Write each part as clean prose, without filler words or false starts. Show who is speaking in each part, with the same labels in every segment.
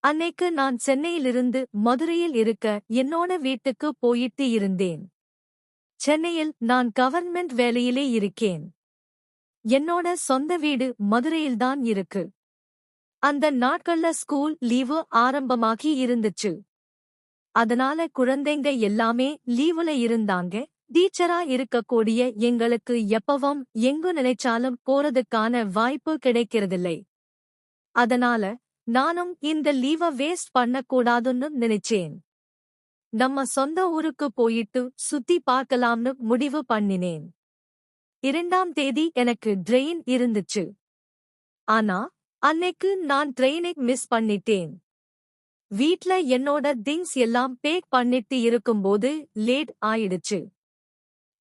Speaker 1: அன்னைக்கு நான் சென்னையிலிருந்து மதுரையில் இருக்க என்னோட வீட்டுக்கு போயிட்டு இருந்தேன். சென்னையில் நான் கவர்மெண்ட் வேலையிலே இருக்கேன். என்னோட சொந்த வீடு மதுரையில்தான் இருக்கு. அந்த நாட்கள்ல ஸ்கூல் லீவு ஆரம்பமாகி இருந்துச்சு. அதனால குழந்தைங்க எல்லாமே லீவுல இருந்தாங்க. டீச்சரா இருக்கக்கூடிய எங்களுக்கு எப்பவும் எங்கு நினைச்சாலும் போறதுக்கான வாய்ப்பு கிடைக்கிறதில்லை. அதனால நானும் இந்த லீவ வேஸ்ட் பண்ணக்கூடாதுன்னு நினைச்சேன். நம்ம சொந்த ஊருக்கு போயிட்டு சுத்தி பார்க்கலாம்னு முடிவு பண்ணினேன். 2ஆம் தேதி எனக்கு ட்ரெயின் இருந்துச்சு. ஆனா அன்னைக்கு நான் ட்ரெயினை மிஸ் பண்ணிட்டேன். வீட்ல என்னோட திங்ஸ் எல்லாம் பேக் பண்ணிட்டு இருக்கும்போது லேட் ஆயிடுச்சு.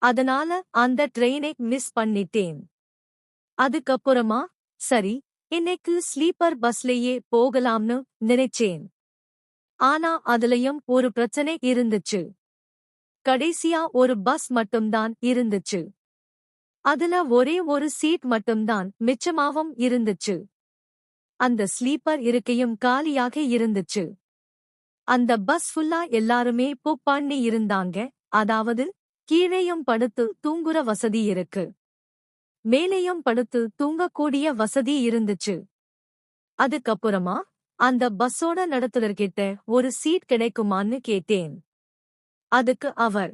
Speaker 1: அதனால அந்த ட்ரெயினை மிஸ் பண்ணிட்டேன். அதுக்கப்புறமா சரி இன்னைக்கு ஸ்லீப்பர் பஸ்லயே போகலாம்னு நினைச்சேன். ஆனா அதுலயும் ஒரு பிரச்சனை இருந்துச்சு. கடைசியா ஒரு பஸ் மட்டும்தான் இருந்துச்சு. அதுல ஒரே ஒரு சீட் மட்டும்தான் மிச்சமாவும் இருந்துச்சு. அந்த ஸ்லீப்பர் இருக்கையும் காலியாக இருந்துச்சு. அந்த பஸ் ஃபுல்லா எல்லாருமே புக் பண்ணி இருந்தாங்க. அதாவது கீழேயும் படுத்து தூங்குற வசதி இருக்கு, மேலேயும் படுத்து தூங்கக்கூடிய வசதி இருந்துச்சு. அதுக்கப்புறமா அந்த பஸ்ஸோட நடத்துனர்கிட்ட ஒரு சீட் கிடைக்குமான்னு கேட்டேன். அதுக்கு அவர்,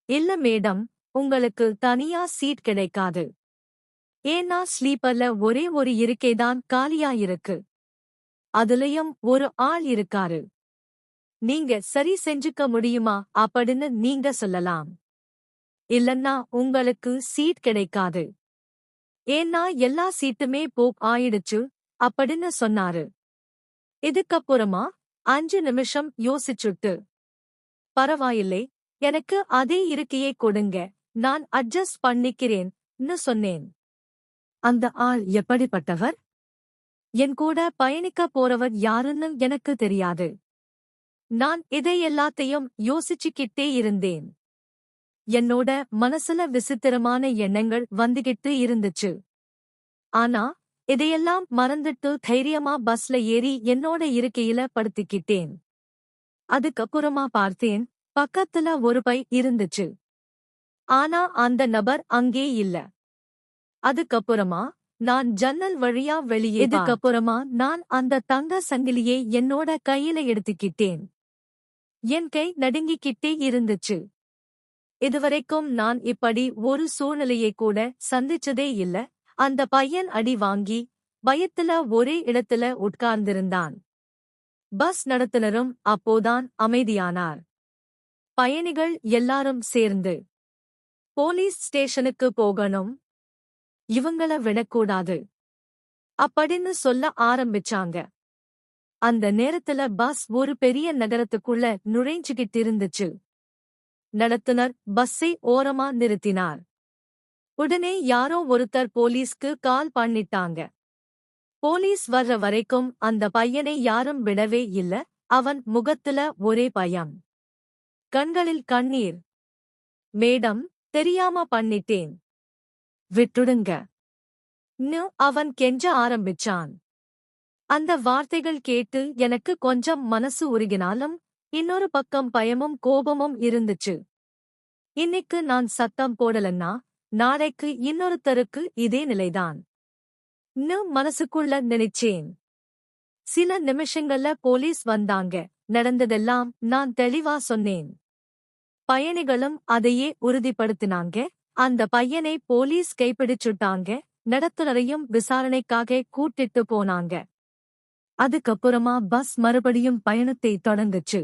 Speaker 1: இல்ல மேடம், உங்களுக்கு தனியா சீட் கிடைக்காது. ஏன்னா ஸ்லீப்பர்ல ஒரே ஒரு இருக்கைதான் காலியா இருக்கு. அதுலயும் ஒரு ஆள் இருக்காரு. நீங்க சரி செஞ்சுக்க முடியுமா அப்படின்னு நீங்க சொல்லலாம். இல்லன்னா உங்களுக்கு சீட் கிடைக்காது. ஏன்னா எல்லா சீட்டுமே புக் ஆயிடுச்சு அப்படின்னு சொன்னாரு. இதுக்கப்புறமா 5 நிமிஷம் யோசிச்சுட்டு, பரவாயில்லை, எனக்கு அதே இருக்கையை கொடுங்க, நான் அட்ஜஸ்ட் பண்ணிக்கிறேன்னு சொன்னேன். அந்த ஆள் எப்படிப்பட்டவர்? என் கூட பயணிக்க போறவர் யாருன்னு எனக்கு தெரியாது. நான் இதை எல்லாத்தையும் யோசிச்சுக்கிட்டே இருந்தேன். என்னோட மனசுல விசித்திரமான எண்ணங்கள் வந்துகிட்டு இருந்துச்சு. ஆனா இதையெல்லாம் மறந்துட்டு தைரியமா பஸ்ல ஏறி என்னோட இருக்கையில படுத்திக்கிட்டேன். அதுக்கப்புறமா பார்த்தேன், பக்கத்துல ஒரு பை இருந்துச்சு. ஆனா அந்த நபர் அங்கே இல்ல. அதுக்கப்புறமா நான் ஜன்னல் வழியா வெளியே இதுக்கப்புறமா நான் அந்த தங்க சங்கிலியை என்னோட கையில எடுத்துக்கிட்டேன். என் கை நடுங்கிக்கிட்டே இருந்துச்சு. இதுவரைக்கும் நான் இப்படி ஒரு சூழ்நிலையை கூட சந்திச்சதே இல்ல. அந்த பையன் அடி வாங்கி பயத்துல ஒரே இடத்துல உட்கார்ந்திருந்தான். பஸ் நடத்துனரும் அப்போதான் அமைதியானார். பயணிகள் எல்லாரும் சேர்ந்து, போலீஸ் ஸ்டேஷனுக்கு போகணும், இவங்கள விடக்கூடாது அப்படின்னு சொல்ல ஆரம்பிச்சாங்க. அந்த நேரத்துல பஸ் ஒரு பெரிய நகரத்துக்குள்ள நுழைஞ்சுகிட்டு இருந்துச்சு. நடத்துனர் பஸ்ஸை ஓரமா நிறுத்தினார். உடனே யாரோ ஒருத்தர் போலீஸ்க்கு கால் பண்ணிட்டாங்க. போலீஸ் வர்ற வரைக்கும் அந்த பையனை யாரும் விடவே இல்ல. அவன் முகத்துல ஒரே பயம், கண்களில் கண்ணீர். மேடம், தெரியாம பண்ணிட்டேன், விட்டுடுங்க ன்னு அவன் கெஞ்ச ஆரம்பிச்சான். அந்த வார்த்தைகள் கேட்டு எனக்கு கொஞ்சம் மனசு உருகினாலும் இன்னொரு பக்கம் பயமும் கோபமும் இருந்துச்சு. இன்னைக்கு நான் சத்தம் போடலன்னா நாளைக்கு இன்னொருத்தருக்கு இதே நிலைதான் ன்னு மனசுக்குள்ள நினைச்சேன். சில நிமிஷங்கள்ல போலீஸ் வந்தாங்க. நடந்ததெல்லாம் நான் தெளிவா சொன்னேன். பயணிகளும் அதையே உறுதிப்படுத்தினாங்க. அந்த பையனை போலீஸ் கைப்பிடிச்சுட்டாங்க. நடத்துனரையும் விசாரணைக்காக கூட்டிட்டு போனாங்க. அதுக்கப்புறமா பஸ் மறுபடியும் பயணத்தை தொடங்குச்சு.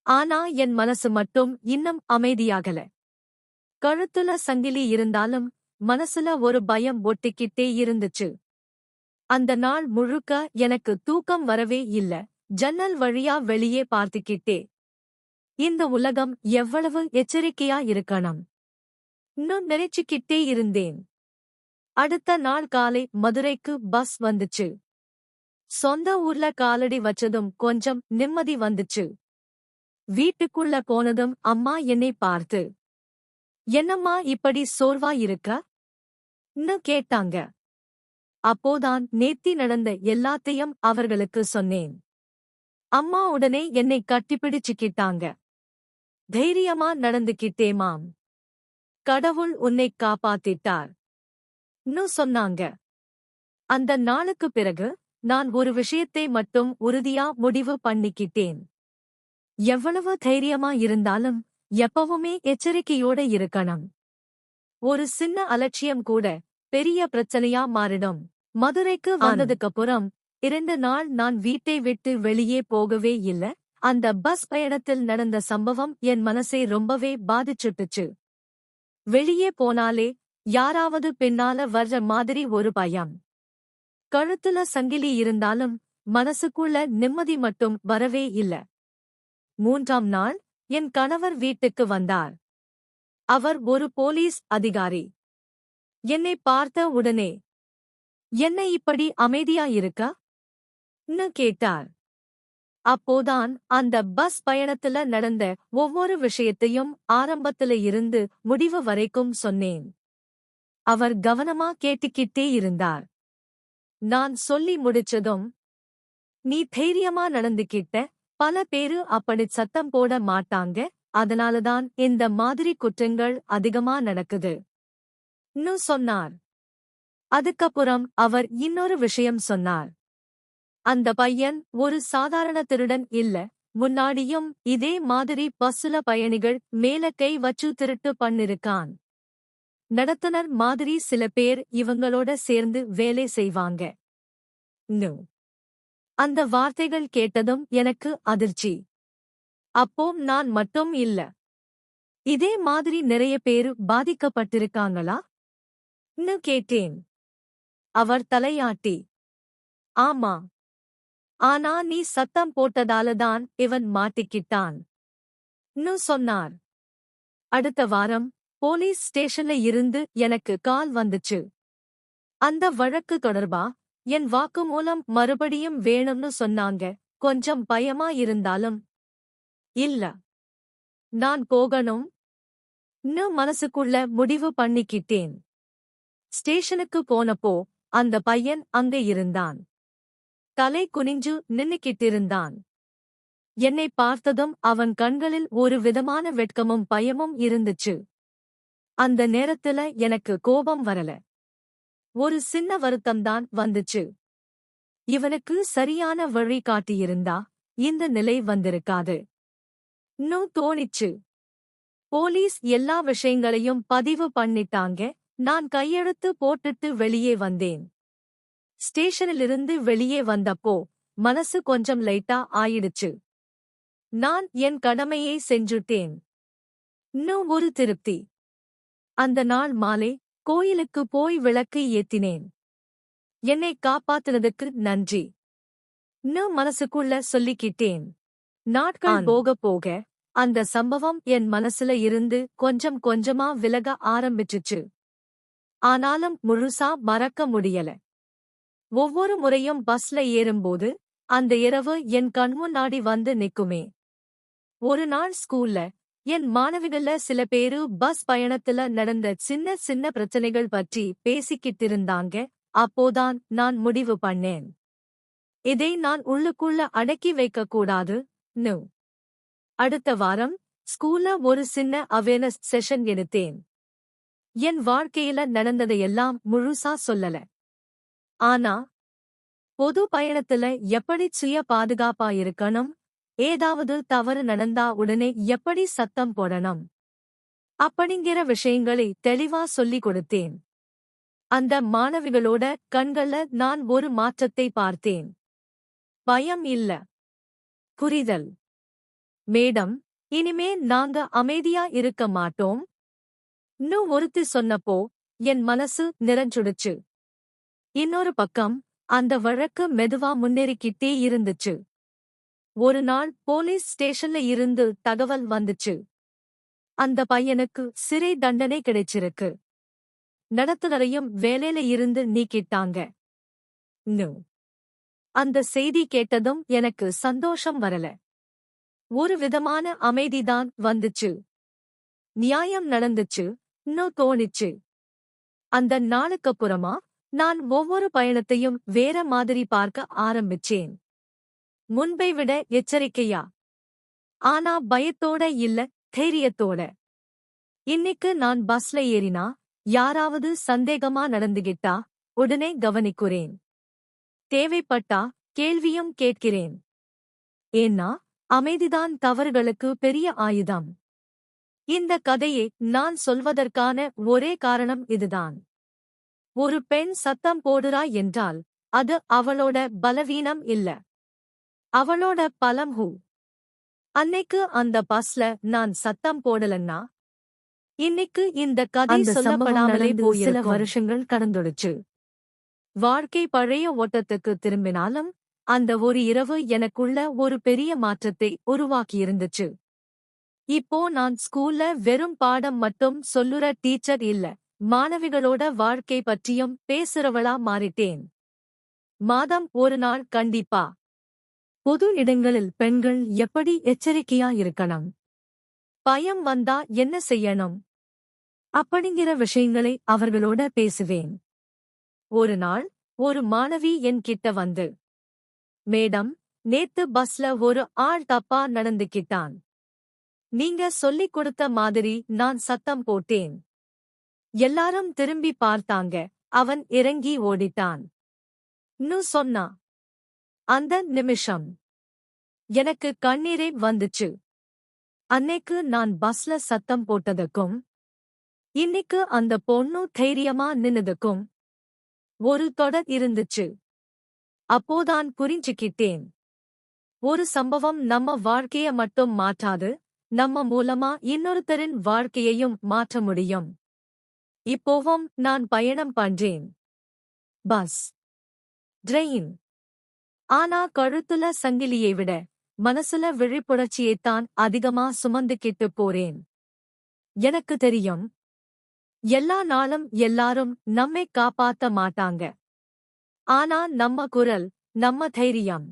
Speaker 1: ஆனா என் மனசு மட்டும் இன்னும் அமைதியாகல. கழுத்துல சங்கிலி இருந்தாலும் மனசுல ஒரு பயம் ஒட்டிக்கிட்டே இருந்துச்சு. அந்த நாள் முழுக்க எனக்கு தூக்கம் வரவே இல்ல. ஜன்னல் வழியா வெளியே பார்த்துக்கிட்டே, இந்த உலகம் எவ்வளவு எச்சரிக்கையா இருக்கணும் இன்னும் நினைச்சுக்கிட்டே இருந்தேன். அடுத்த நாள் காலை மதுரைக்கு பஸ் வந்துச்சு. சொந்த ஊர்ல காலடி வச்சதும் கொஞ்சம் நிம்மதி வந்துச்சு. வீட்டுக்குள்ள போனதும் அம்மா என்னை பார்த்து, என்னம்மா இப்படி சோர்வா இருக்க ன்னு கேட்டாங்க. அப்போதான் நேத்தி நடந்த எல்லாத்தையும் அவர்களுக்கு சொன்னேன். அம்மா உடனே என்னை கட்டிப்பிடிச்சுக்கிட்டாங்க. தைரியமா நடந்துக்கிட்டேமாம். கடவுள் உன்னைக் காப்பாத்திட்டார் ன்னு சொன்னாங்க. அந்த நாளுக்குப் பிறகு நான் ஒரு விஷயத்தை மட்டும் உறுதியா முடிவு பண்ணிக்கிட்டேன். எவ்வளவு தைரியமா இருந்தாலும் எப்பவுமே எச்சரிக்கையோட இருக்கணும். ஒரு சின்ன அலட்சியம் கூட பெரிய பிரச்சனையா மாறிடும். மதுரைக்கு வந்ததுக்கப்புறம் 2 நாள் நான் வீட்டை விட்டு வெளியே போகவே இல்ல. அந்த பஸ் பயணத்தில் நடந்த சம்பவம் என் மனசை ரொம்பவே பாதிச்சுட்டுச்சு. வெளியே போனாலே யாராவது பின்னால வர்ற மாதிரி ஒரு பயம். கழுத்துல சங்கிலி இருந்தாலும் மனசுக்குள்ள நிம்மதி மட்டும் வரவே இல்ல. 3ஆம் நாள் என் கணவர் வீட்டுக்கு வந்தார். அவர் ஒரு போலீஸ் அதிகாரி. என்னை பார்த்த உடனே, "என்ன இப்படி அமைதியா இருக்க?" ன்னு கேட்டார். அப்போதான் அந்த பஸ் பயணத்துல நடந்த ஒவ்வொரு விஷயத்தையும் ஆரம்பத்துல இருந்து முடிவு வரைக்கும் சொன்னேன். அவர் கவனமா கேட்டுக்கிட்டே இருந்தார். நான் சொல்லி முடிச்சதும், "நீ தைரியமா நடந்துக்கிட்ட. பல பேரு அப்படிச் சத்தம் போட மாட்டாங்க. அதனாலதான் இந்த மாதிரி குற்றங்கள் அதிகமா நடக்குது" ன்னு சொன்னார். அதுக்கப்புறம் அவர் இன்னொரு விஷயம் சொன்னார். "அந்த பையன் ஒரு சாதாரண திருடன் இல்ல. முன்னாடியும் இதே மாதிரி பஸ்ஸுல பயணிகள் மேல கை வச்சு திருட்டு பண்ணிருக்கான். நடத்துனர் மாதிரி சில பேர் இவங்களோட சேர்ந்து வேலை செய்வாங்க" ன்னு. அந்த வார்த்தைகள் கேட்டதும் எனக்கு அதிர்ச்சி. அப்போ நான் மட்டும் இல்ல. இதே மாதிரி நிறைய பேரு பாதிக்கப்பட்டிருக்காங்களா ன்னு கேட்டேன். அவர் தலையாட்டி, "ஆமா. ஆனா நீ சத்தம் போட்டதாலதான் இவன் மாட்டிக்கிட்டான்" ன்னு சொன்னார். அடுத்த வாரம் போலீஸ் ஸ்டேஷன்ல இருந்து எனக்கு கால் வந்துச்சு. அந்த வழக்கு தொடர்பா என் வாக்குமூலம் மறுபடியும் வேணும்னு சொன்னாங்க. கொஞ்சம் பயமா இருந்தாலும், "இல்ல, நான் போகணும்" ன்னு மனசுக்குள்ள முடிவு பண்ணிக்கிட்டேன். ஸ்டேஷனுக்கு போனப்போ அந்த பையன் அங்க இருந்தான். தலை குனிஞ்சு நின்னுக்கிட்டிருந்தான். என்னை பார்த்ததும் அவன் கண்களில் ஒரு விதமான வெட்கமும் பயமும் இருந்துச்சு. அந்த நேரத்துல எனக்கு கோபம் வரல. ஒரு சின்ன வருத்தம்தான் வந்துச்சு. இவனுக்கு சரியான வழி காட்டியிருந்தா இந்த நிலை வந்திருக்காது ன்னு தோணிச்சு. போலீஸ் எல்லா விஷயங்களையும் பதிவு பண்ணிட்டாங்க. நான் கையெழுத்து போட்டுட்டு வெளியே வந்தேன். ஸ்டேஷனிலிருந்து வெளியே வந்தப்போ மனசு கொஞ்சம் லைட்டா ஆயிடுச்சு. நான் என் கடமையை செஞ்சுட்டேன் ன்னு ஒரு திருப்தி. அந்த நாள் மாலை கோயிலுக்கு போய் விளக்கு ஏத்தினேன். என்னை காப்பாத்துனதுக்கு நன்றி ன்னு மனசுக்குள்ள சொல்லிக்கிட்டேன். நாட்கள் போக போக அந்த சம்பவம் என் மனசுல இருந்து கொஞ்சம் கொஞ்சமா விலக ஆரம்பிச்சுச்சு. ஆனாலும் முழுசா மறக்க முடியல. ஒவ்வொரு முறையும் பஸ்ல ஏறும்போது அந்த இரவு என் கண்முன்னாடி வந்து நிக்குமே. ஒரு நாள் ஸ்கூல்ல என் மாணவிகள்ல சில பேரு பஸ் பயணத்துல நடந்த சின்ன சின்ன பிரச்சனைகள் பற்றி பேசிக்கிட்டிருந்தாங்க. அப்போதான் நான் முடிவு பண்ணேன், இதை நான் உள்ளுக்குள்ள அடக்கி வைக்க கூடாது ன்னு. அடுத்த வாரம் ஸ்கூல்ல ஒரு சின்ன அவேர்னஸ் செஷன் எடுத்தேன். என் வாழ்க்கையில நடந்ததையெல்லாம் முழுசா சொல்லல. ஆனா பொது பயணத்துல எப்படி சுய பாதுகாப்பா இருக்கணும், ஏதாவது தவறு நடந்தா உடனே எப்படி சத்தம் போடணும் அப்படிங்கிற விஷயங்களை தெளிவா சொல்லிக் கொடுத்தேன். அந்த மாணவிகளோட கண்கள்ல நான் ஒரு மாற்றத்தை பார்த்தேன். பயம் இல்ல, புரிதல். "மேடம், இனிமே நாங்க அமைதியா இருக்க மாட்டோம்" ன்னு ஒருத்தி சொன்னப்போ என் மனசு நிறைஞ்சுடுச்சு. இன்னொரு பக்கம் அந்த வழக்கு மெதுவா முன்னேறிக்கிட்டே இருந்துச்சு. ஒரு நாள் போலீஸ் ஸ்டேஷன்ல இருந்து தகவல் வந்துச்சு. அந்த பையனுக்கு சிறை தண்டனை கிடைச்சிருக்கு. நடத்துனரையும் வேலையில இருந்து நீக்கிட்டாங்க ன்னு. அந்த செய்தி கேட்டதும் எனக்கு சந்தோஷம் வரல. ஒரு விதமான அமைதிதான் வந்துச்சு. நியாயம் நடந்துச்சு ன்னு தோணிச்சு. அந்த நாளுக்கப்புறமா நான் ஒவ்வொரு பயணத்தையும் வேற மாதிரி பார்க்க ஆரம்பிச்சேன். முன்பை விட எச்சரிக்கையா? ஆனா பயத்தோட இல்ல, தைரியத்தோட. இன்னிக்கு நான் பஸ்ல ஏறினா யாராவது சந்தேகமா நடந்துகிட்டா உடனே கவனிக்கிறேன். தேவைப்பட்டா கேள்வியும் கேட்கிறேன். ஏன்னா அமைதிதான் தவறுகளுக்கு பெரிய ஆயுதம். இந்த கதையை நான் சொல்வதற்கான ஒரே காரணம் இதுதான். ஒரு பெண் சத்தம் போடுறா என்றால் அது அவளோட பலவீனம் இல்ல, அவளோட பலம். அன்னைக்கு அந்த பஸ்ல நான் சத்தம் போடலன்னா இன்னைக்கு இந்த கதை சொல்லப்படாமலே போயிருக்கும். சில வருஷங்கள் கடந்துடுச்சு. வாழ்க்கை பழைய ஓட்டத்துக்கு திரும்பினாலும் அந்த ஒரு இரவு எனக்குள்ள ஒரு பெரிய மாற்றத்தை உருவாக்கியிருந்துச்சு. இப்போ நான் ஸ்கூல்ல வெறும் பாடம் மட்டும் சொல்லுற டீச்சர் இல்ல, மாணவிகளோட வாழ்க்கை பற்றியும் பேசுறவளா மாறிட்டேன். மாதம் ஒரு நாள் கண்டிப்பா. பொது இடங்களில் பெண்கள் எப்படி எச்சரிக்கையா இருக்கணும், பயம் வந்தா என்ன செய்யணும் அப்படிங்கிற விஷயங்களை அவர்களோட பேசுவேன். ஒரு நாள் ஒரு மாணவி என் கிட்ட வந்து, மேடம், நேத்து பஸ்ல ஒரு ஆள் தப்பா நடந்துக்கிட்டான். நீங்க சொல்லிக் கொடுத்த மாதிரி நான் சத்தம் போட்டேன். எல்லாரும் திரும்பி பார்த்தாங்க. அவன் இறங்கி ஓடிட்டான் ன்னு சொன்னா. அந்த நிமிஷம் எனக்கு கண்ணீரே வந்துச்சு. அன்னைக்கு நான் பஸ்ல சத்தம் போட்டதுக்கும் இன்னைக்கு அந்த பொண்ணு தைரியமா நின்னதுக்கும் ஒரு தொடர் இருந்துச்சு. அப்போதான் புரிஞ்சுக்கிட்டேன், ஒரு சம்பவம் நம்ம வாழ்க்கைய மட்டும் மாற்றாது, நம்ம மூலமா இன்னொருத்தரின் வாழ்க்கையையும் மாற்ற முடியும். இப்போவும் நான் பயணம் பண்றேன். Bus, train. ஆனா கழுத்துல சங்கிலியை விட மனசுல விழிப்புணர்ச்சியைத்தான் அதிகமா சுமந்துக்கிட்டு போறேன். எனக்கு தெரியும், எல்லா நாளும் எல்லாரும் நம்மை காப்பாத்த மாட்டாங்க. ஆனா நம்ம குரல், நம்ம தைரியம்,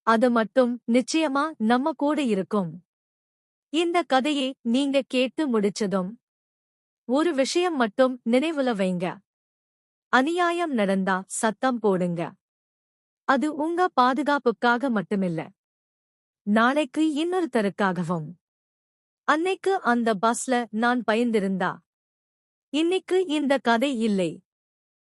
Speaker 1: அது மட்டும் நிச்சயமா நம்ம கூட இருக்கும். இந்த கதையை நீங்க கேட்டு முடிச்சதும் ஒரு விஷயம் மட்டும் நினைவுல வைங்க. அநியாயம் நடந்தா சத்தம் போடுங்க. அது உங்க பாதுகாப்புக்காக மட்டுமில்ல, நாளைக்கு இன்னொருத்தருக்காகவும். அன்னைக்கு அந்த பஸ்ல நான் பயந்திருந்தா இன்னைக்கு இந்த கதை இல்லை.